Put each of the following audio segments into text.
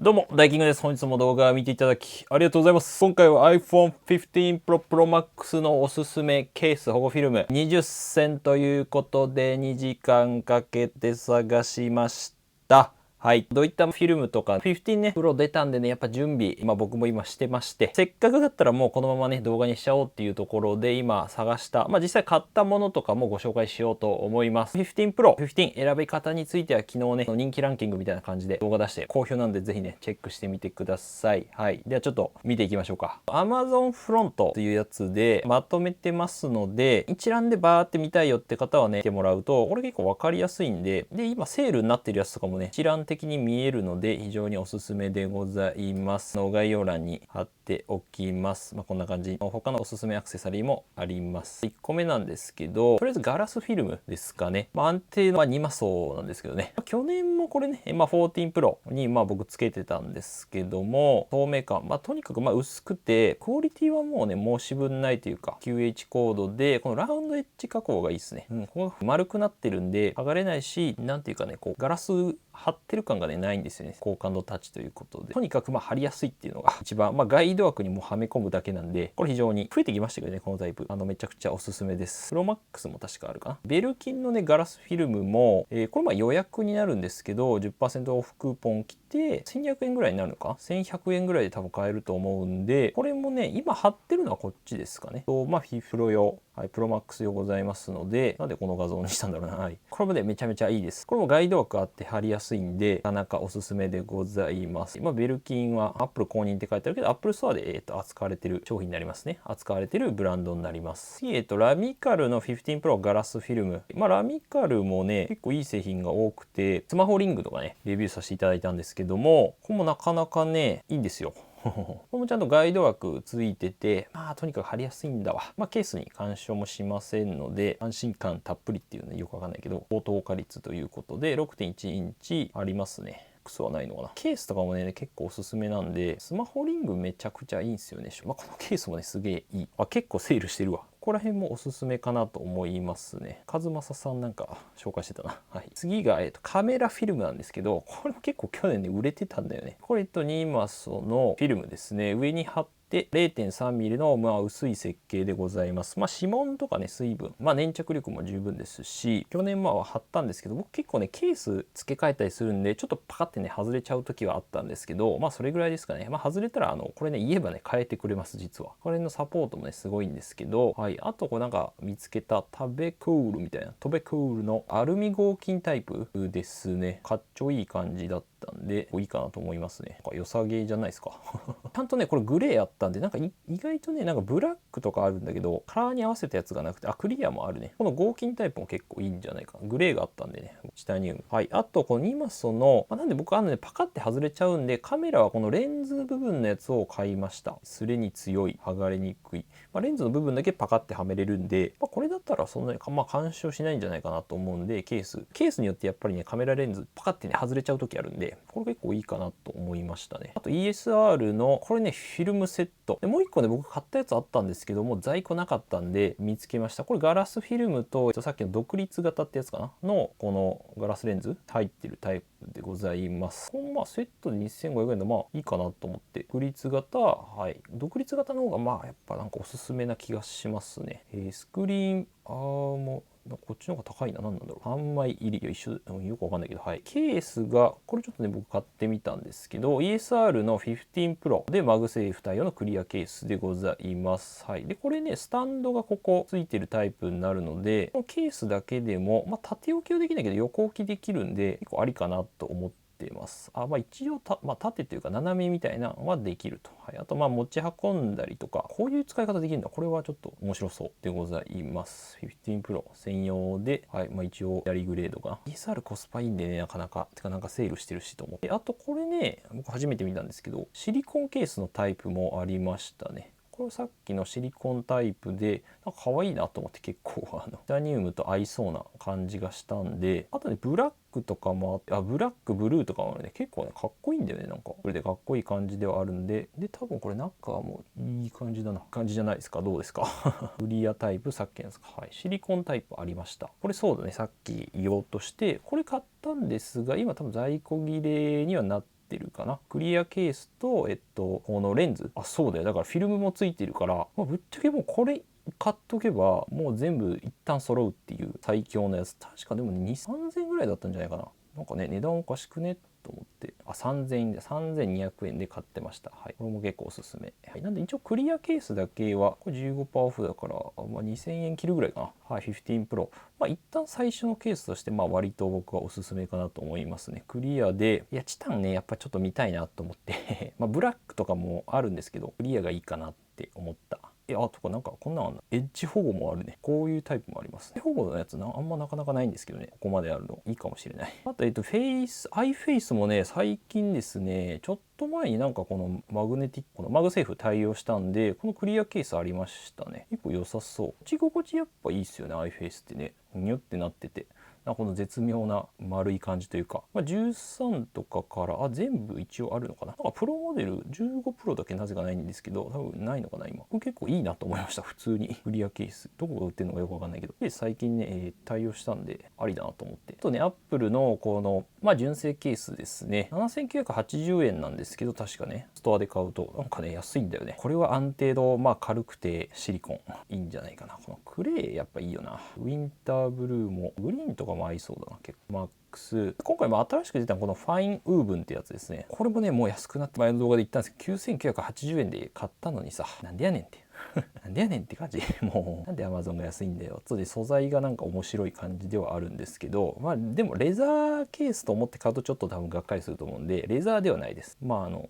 どうも、ダイキングです。本日も動画を見ていただきありがとうございます。今回は iPhone 15 Pro Pro Max のおすすめケース保護フィルム20選ということで2時間かけて探しました。はい。どういったフィルムとか、15ね、プロ出たんでね、やっぱ準備、僕も今してまして、せっかくだったらもうこのままね、動画にしちゃおうっていうところで今探した、実際買ったものとかもご紹介しようと思います。15 Pro、15選び方については昨日ね、人気ランキングみたいな感じで動画出して好評なんでぜひね、チェックしてみてください。はい。ではちょっと見ていきましょうか。Amazon フロントというやつでまとめてますので、一覧でバーって見たいよって方はね、見てもらうと、これ結構わかりやすいんで、今セールになってるやつとかもね、一覧的に見えるので非常におすすめでございます。概要欄に貼っておきます。こんな感じ。他のおすすめアクセサリーもあります。1個目なんですけど、とりあえずガラスフィルムですかね。安定の2マ層なんですけどね。去年もこれね、14 Pro に僕つけてたんですけども、透明感、とにかく薄くて、クオリティはもうね、申し分ないというか、QH コードで、このラウンドエッジ加工がいいですね。ここが丸くなってるんで、剥がれないし、なんていうかね、ガラス貼ってる感がね、ないんですよね。高感度タッチということで。とにかく貼りやすいっていうのが一番、ガイド枠にもはめ込むだけなんで、これ非常に増えてきましたけどね、このタイプ。めちゃくちゃおすすめです。プロマックスも確かあるかな。ベルキンのね、ガラスフィルムも、これ予約になるんですけど、10% オフクーポン来て、1200円ぐらいになるのか ?1100 円ぐらいで多分買えると思うんで、これもね、今貼ってるのはこっちですかね。フィフロ用。はい、プロマックス用ございますので、なんでこの画像にしたんだろうな。はい。これもね、めちゃめちゃいいです。これもガイド枠あって貼りやすいんで、なかなかおすすめでございます。ベルキンは Apple 公認って書いてあるけど、Apple Store で、扱われてる商品になりますね。扱われてるブランドになります。次、ラミカルの15 Pro ガラスフィルム。ラミカルもね、結構いい製品が多くて、スマホリングとかね、レビューさせていただいたんですけども、これもなかなかね、いいんですよ。これもちゃんとガイド枠ついてて、とにかく貼りやすいんだわ。ケースに干渉もしませんので、安心感たっぷりっていうのはよくわかんないけど、高透過率ということで、6.1 インチありますね。クソはないのかな。ケースとかもね、結構おすすめなんで、スマホリングめちゃくちゃいいんですよね。このケースもね、すげえいい。結構セールしてるわ。ここら辺もおすすめかなと思いますね。和正さんなんか紹介してたな。はい。次が、カメラフィルムなんですけど、これも結構去年ね、売れてたんだよね。これ2マスのフィルムですね。上に貼ってで 0.3mm の薄い設計でございます。指紋とかね、水分、粘着力も十分ですし、去年貼ったんですけど、僕結構ね、ケース付け替えたりするんで、ちょっとパカってね、外れちゃう時はあったんですけど、それぐらいですかね。外れたら、これね、言えばね、変えてくれます、実は。これのサポートもね、すごいんですけど、はい。あと、これなんか見つけたタベクールみたいな、トベクールのアルミ合金タイプですね。かっちょいい感じだったんで、いいかなと思いますね。良さげじゃないですか。ちゃんとね、これグレーあったんで、意外とね、ブラックとかあるんだけど、カラーに合わせたやつがなくて、クリアもあるね。この合金タイプも結構いいんじゃないかな。グレーがあったんでね、チタニウム。はい。あと、この2マスの、なんで僕パカって外れちゃうんで、カメラはこのレンズ部分のやつを買いました。擦れに強い、剥がれにくい。レンズの部分だけパカってはめれるんで、これだったらそんなに干渉しないんじゃないかなと思うんで、ケースによってやっぱりね、カメラレンズパカってね、外れちゃう時あるんで、これ結構いいかなと思いましたね。あと ESR の、これね、フィルムセット。で、もう一個ね、僕買ったやつあったんですけども、在庫なかったんで見つけました。これガラスフィルムと、さっきの独立型ってやつかなの、このガラスレンズ入ってるタイプでございます。このセットで2500円でいいかなと思って、独立型、はい。独立型の方がやっぱなんかおすすめな気がしますね。スクリーンアーモこっちの方が高いな。何なんだろう。3枚入り。一緒、よくわかんないけど、はい。ケースが、これちょっとね、僕買ってみたんですけど、ESR の15 Pro でマグセーフ対応のクリアケースでございます。はい。で、これね、スタンドがここついてるタイプになるので、このケースだけでも、縦置きはできないけど、横置きできるんで、結構ありかなと思って、ます。一応縦というか斜めみたいなのはできると。はい、あと持ち運んだりとか、こういう使い方できるんだ。これはちょっと面白そうでございます。15 Pro 専用で、はい、一応やりグレードかな。ESR コスパいいんでね、なかなかセールしてるしと思って。あとこれね、僕初めて見たんですけど、シリコンケースのタイプもありましたね。これさっきのシリコンタイプで可愛いなと思って結構テタニウムと合いそうな感じがしたんで、あとねブラックとかもあって、ブラックブルーとかもね結構ねかっこいいんだよね。これでかっこいい感じではあるんで、多分これ中もいい感じだな感じじゃないですか。どうですかクリアタイプさっきのですか。はい、シリコンタイプありました。これそうだね、さっき言おうとしてこれ買ったんですが、今多分在庫切れにはなっててるかな。クリアケースとこのレンズ、あ、そうだよ、だからフィルムもついてるから、ぶっちゃけもうこれ買っとけばもう全部一旦揃うっていう最強のやつ。確かでも2、3000円ぐらいだったんじゃないかな。なんかね、値段おかしくねと思って、3000円で3200円で買ってました。はい、これも結構おすすめ。はい、なんで一応クリアケースだけはこれ 15% オフだから、2000円切るぐらいかな。はい、15 Pro。一旦最初のケースとして割と僕はおすすめかなと思いますね。クリアで、いやチタンねやっぱちょっと見たいなと思ってブラックとかもあるんですけど、クリアがいいかなって思った。とかなんかこんなんあんな。エッジ保護もあるね。こういうタイプもありますね。保護のやつあんまなかなかないんですけどね。ここまであるのいいかもしれない。あとアイフェイスもね、最近ですね、ちょっと前になんかこのマグネティック、このマグセーフ対応したんで、このクリアケースありましたね。結構良さそう。持ち心地やっぱいいっすよね、アイフェイスってね。ニュってなってて。この絶妙な丸い感じというか、13とかから全部一応あるのかな。プロモデル15プロだけなぜかないんですけど、多分ないのかな今。これ結構いいなと思いました。普通にクリアケースどこが売ってるのかよくわかんないけど、で最近ね、対応したんでありだなと思って。あとね、アップルのこの純正ケースですね、7980円なんですけど、確かねストアで買うとなんかね安いんだよね。これは安定度軽くてシリコンいいんじゃないかな。このクレーやっぱいいよな。ウィンターブルーもグリーンとかも合いそうだな結構。マックス、今回も新しく出たこのファインウーブンってやつですね。これもねもう安くなって前の動画で言ったんですけど、9980円で買ったのにさ、なんでやねんってなんでやねんって感じもうなんで Amazon が安いんだよ。で素材がなんか面白い感じではあるんですけど、でもレザーケースと思って買うとちょっと多分がっかりすると思うんで、レザーではないです。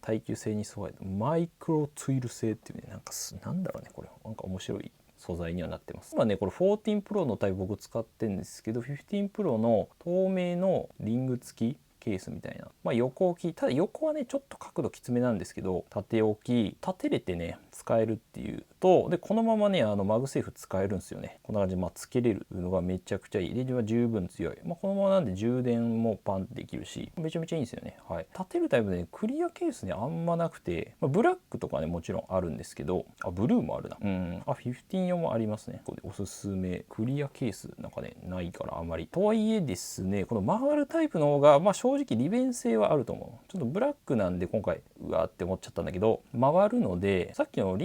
耐久性にそうマイクロツイル製っていうね、なんだろうね、これなんか面白い素材にはなってます。今ねこれ14 Pro のタイプ僕使ってるんですけど、15 Pro の透明のリング付きケースみたいな、横置き、ただ横はねちょっと角度きつめなんですけど、縦置き立てれてね使えるっていうと、でこのままねマグセーフ使えるんですよね。こんな感じでつけれるのがめちゃくちゃいい。レンジは十分強い。このままなんで充電もパンってできるし、めちゃめちゃいいんですよね。はい、立てるタイプで、ね、クリアケースねあんまなくて、ブラックとかねもちろんあるんですけど、ブルーもあるな。15用もありますね。ここでおすすめクリアケースなんかねないからあんまり。とはいえですね、この回るタイプの方が正直利便性はあると思う。ちょっとブラックなんで今回うわーって思っちゃったんだけど、回るので、さっきの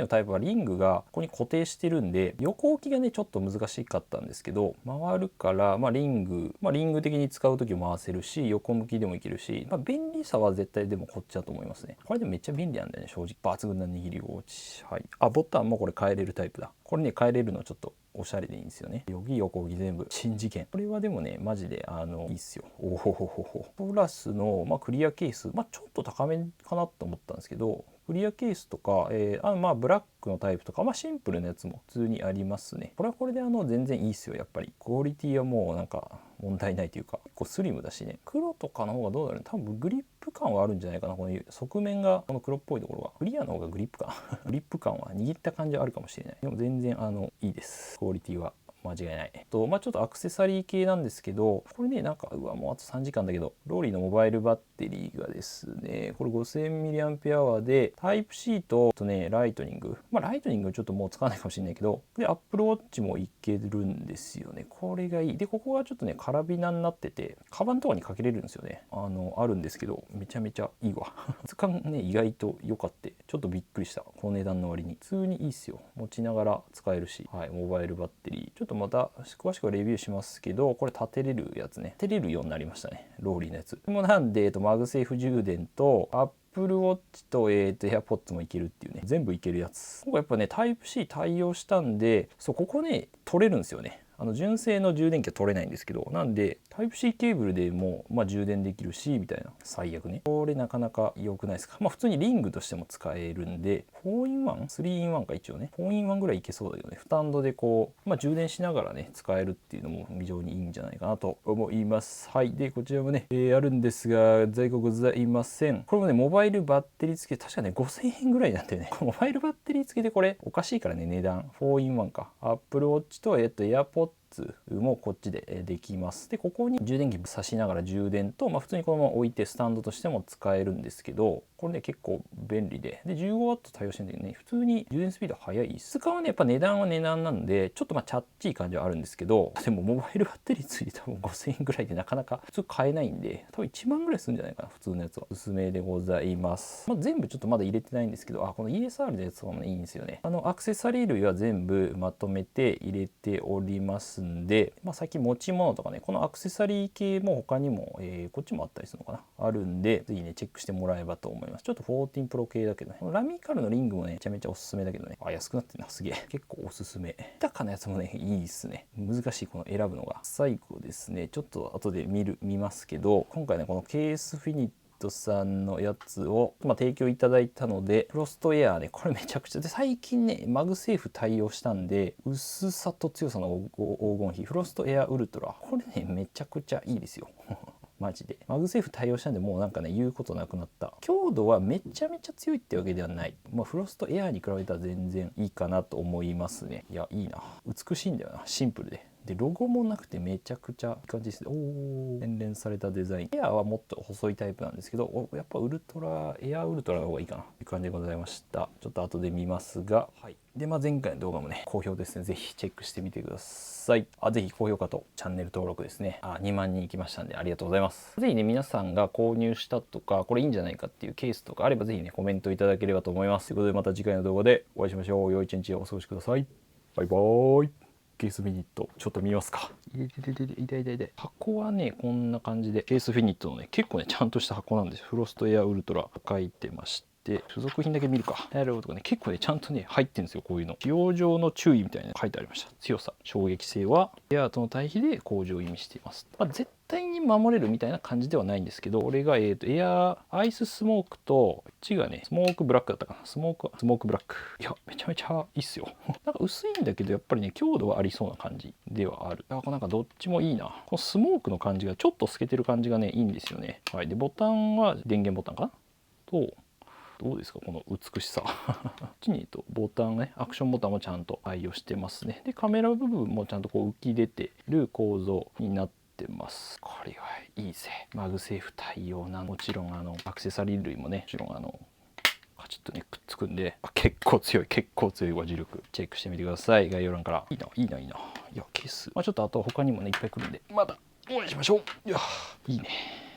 タイプはリングがここに固定してるんで、横置きがねちょっと難しかったんですけど、回るからリング的に使う時も回せるし、横向きでもいけるし、便利さは絶対でもこっちだと思いますね。これでもめっちゃ便利なんだよね、正直。抜群な握り心地。はい。ボタンもこれ変えれるタイプだ。これね変えれるのちょっとおしゃれでいいんですよね。横置き全部新次元。これはでもねマジでいいっすよ。プラスの、クリアケース、ちょっと高めかなと思ったんですけど、クリアケースとか、ブラックのタイプとか、シンプルなやつも普通にありますね。これはこれで全然いいっすよ。やっぱりクオリティはもうなんか問題ないというか、結構スリムだしね。黒とかの方がどうだろうね。多分グリップ感はあるんじゃないかな。この側面がこの黒っぽいところが、クリアの方がグリップ感グリップ感は握った感じはあるかもしれない。でも全然いいです。クオリティは間違いない。ちょっとアクセサリー系なんですけど、これねもうあと3時間だけど、ローリーのモバイルバッテリーがですね、これ 5000mAh でタイプ C とライトニング、ライトニングちょっともう使わないかもしれないけど、で Apple Watch もいけるんですよね。これがいい。でここがちょっとねカラビナになってて、カバンとかにかけれるんですよね。あるんですけど、めちゃめちゃいいわ質感ね意外と良かって、ちょっとびっくりした。この値段の割に普通にいいっすよ。持ちながら使えるし、はい、モバイルバッテリーちょっとまた詳しくはレビューしますけど、これ立てれるやつね、立てれるようになりましたね、ローリーのやつも。なんでマグセーフ充電とApple Watch とAirPods もいけるっていうね、全部いけるやつ。ここやっぱねタイプ C 対応したんで、ここね取れるんですよね。純正の充電器は取れないんですけど、なんでタイプ C ケーブルでも充電できるしみたいな。最悪ね、これなかなか良くないですか。普通にリングとしても使えるんで、4in1 3in1 か、一応ね 4in1 ぐらいいけそうだけどね。スタンドで充電しながらね使えるっていうのも非常にいいんじゃないかなと思います。はい。でこちらもね、あるんですが在庫ございません。これもねモバイルバッテリー付け、確かね5000円ぐらいなんでね、モバイルバッテリー付けでこれおかしいからね、値段 4in1 か。Apple Watch とAirPods つもこっちでできます。でここに充電器挿しながら充電と、普通にこのまま置いてスタンドとしても使えるんですけど、これね結構便利で 15W 対応してるんだけどね、普通に充電スピード速い。質感はねやっぱ値段は値段なんでちょっとチャッチい感じはあるんですけど、でもモバイルバッテリーついて多分5000円ぐらいでなかなか普通買えないんで、多分1万ぐらいするんじゃないかな普通のやつは。おすすめでございます。全部ちょっとまだ入れてないんですけど、この ESR のやつとかもねいいんですよね。アクセサリー類は全部まとめて入れておりますんで、最近持ち物とかね、このアクセサリー系も他にも、こっちもあったりするのかな、あるんで、ぜひねチェックしてもらえばと思います。ちょっと14 Pro 系だけどね、ラミカルのリングもねめちゃめちゃおすすめだけどね、安くなってるな、すげえ結構おすすめ。豊かなやつもねいいっすね。難しいこの選ぶのが。最後ですね、ちょっと後で見ますけど、今回ねこのケースフィニットさんのやつを、提供いただいたので、フロストエアーね、これめちゃくちゃで、最近ねマグセーフ対応したんで、薄さと強さの黄金比フロストエアウルトラ、これねめちゃくちゃいいですよマジでマグセーフ対応したんで、もうなんかね言うことなくなった。強度はめちゃめちゃ強いってわけではない、フロストエアーに比べたら全然いいかなと思いますね。いやいいな、美しいんだよな、シンプルでロゴもなくてめちゃくちゃいい感じですね。洗練されたデザイン。エアーはもっと細いタイプなんですけど、やっぱエアウルトラの方がいいかなという感じでございました。ちょっと後で見ますが、で前回の動画もね好評ですね。ぜひチェックしてみてください。ぜひ高評価とチャンネル登録ですね。2万人いきましたんでありがとうございます。ぜひね皆さんが購入したとかこれいいんじゃないかっていうケースとかあれば、ぜひねコメントいただければと思います。ということでまた次回の動画でお会いしましょう。良い一日をお過ごしください。バイバーイ。ケースフィニットちょっと見ますか。痛い。箱はねこんな感じで、ケースフィニットのね結構ねちゃんとした箱なんです。フロストエアウルトラ書いてまして、付属品だけ見るか。なるほどね、結構ねちゃんとね入ってるんですよ。こういうの使用上の注意みたいなの書いてありました。強さ、衝撃性はエアーとの対比で向上を意味しています。絶対に守れるみたいな感じではないんですけど、これがエアアイススモークと、こっちがねスモークブラックだったかな。スモークブラック、いやめちゃめちゃいいっすよなんか薄いんだけどやっぱりね強度はありそうな感じではある。なんかどっちもいいな。このスモークの感じがちょっと透けてる感じがねいいんですよね。でボタンは電源ボタンかなと、どうですかこの美しさこっちにボタンね、アクションボタンもちゃんと対応してますね。でカメラ部分もちゃんと浮き出てる構造になってます。これはいいぜ。マグセーフ対応な、もちろんアクセサリー類もね、もちろんカチッとねくっつくんで、結構強い保持力。チェックしてみてください。概要欄から。いいな。いやケース、ちょっとあと他にもねいっぱい来るんで、またお会いしましょう。いやいいね。